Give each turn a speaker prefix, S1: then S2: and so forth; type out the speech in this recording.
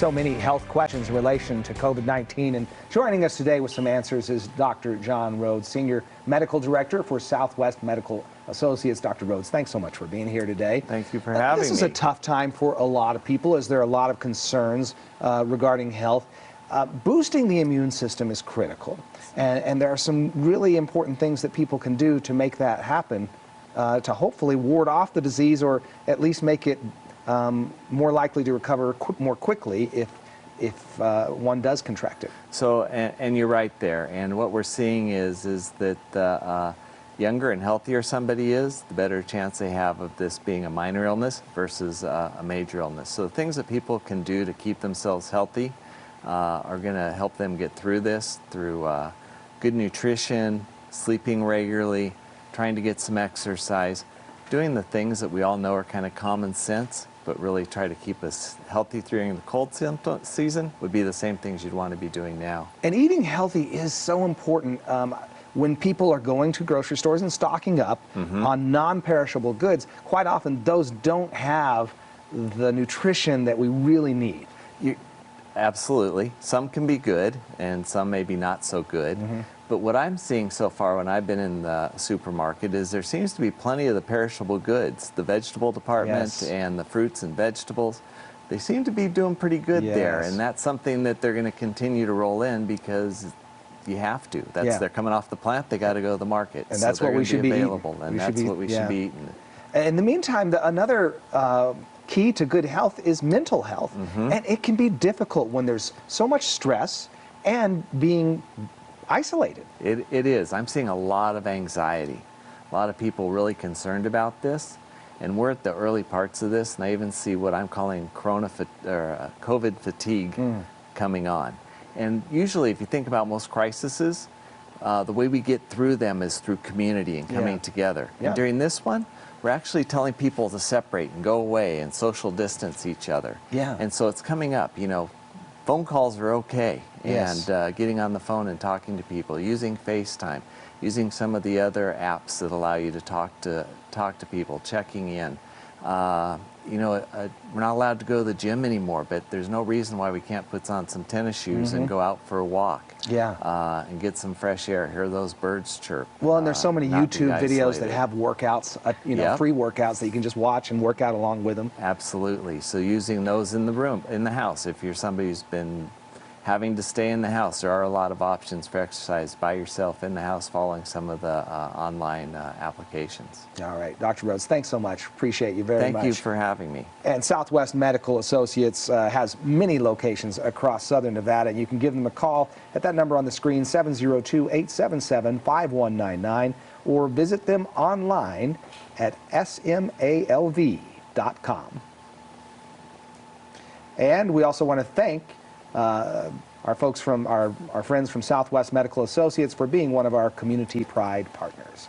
S1: so many health questions in relation to COVID-19. And joining us today with some answers is Dr. John Rhodes, Senior Medical Director for Southwest Medical Associates. Dr. Rhodes, thanks so much for being here today.
S2: Thank you for having me.
S1: This is a tough time for a lot of people, as there are a lot of concerns regarding health. Boosting the immune system is critical, and there are some really important things that people can do to make that happen, to hopefully ward off the disease, or at least make it more likely to recover more quickly if one does contract it.
S2: So, and you're right there. And what we're seeing is that the younger and healthier somebody is, the better chance they have of this being a minor illness versus a major illness. So the things that people can do to keep themselves healthy are going to help them get through this through good nutrition, sleeping regularly, trying to get some exercise, doing the things that we all know are kind of common sense, but really try to keep us healthy during the cold season would be the same things you'd want to be doing now.
S1: And eating healthy is so important. When people are going to grocery stores and stocking up on non-perishable goods, quite often those don't have the nutrition that we really need.
S2: Absolutely. Some can be good and some maybe not so good. But what I'm seeing so far when I've been in the supermarket is there seems to be plenty of the perishable goods. The vegetable department and the fruits and vegetables, they seem to be doing pretty good there. And that's something that they're going to continue to roll in because you have to. They're coming off the plant, they got to go to the market.
S1: And that's what we should be available.
S2: And that's what we should be eating.
S1: In the meantime, another key to good health is mental health. And it can be difficult when there's so much stress and being isolated.
S2: It is. I'm seeing a lot of anxiety. A lot of people really concerned about this. And we're at the early parts of this, and I even see what I'm calling COVID fatigue coming on. And usually, if you think about most crises, the way we get through them is through community and coming together. And during this one, we're actually telling people to separate and go away and social distance each other. And so it's coming up, you know, phone calls are okay. And getting on the phone and talking to people, using FaceTime, using some of the other apps that allow you to talk to people, checking in. You know, we're not allowed to go to the gym anymore, but there's no reason why we can't put on some tennis shoes and go out for a walk. And get some fresh air, hear those birds chirp.
S1: Well, and there's so many YouTube videos that have workouts, you know, free workouts that you can just watch and work out along with them.
S2: Absolutely. So using those in the room, in the house, if you're somebody who's been having to stay in the house, there are a lot of options for exercise by yourself in the house following some of the online applications.
S1: All right, Dr. Rhodes, thanks so much. Appreciate you very much.
S2: Thank you for having me.
S1: And Southwest Medical Associates has many locations across southern Nevada. You can give them a call at that number on the screen, 702-877-5199, or visit them online at smalv.com. And we also want to thank our folks from our friends from Southwest Medical Associates for being one of our Community Pride partners.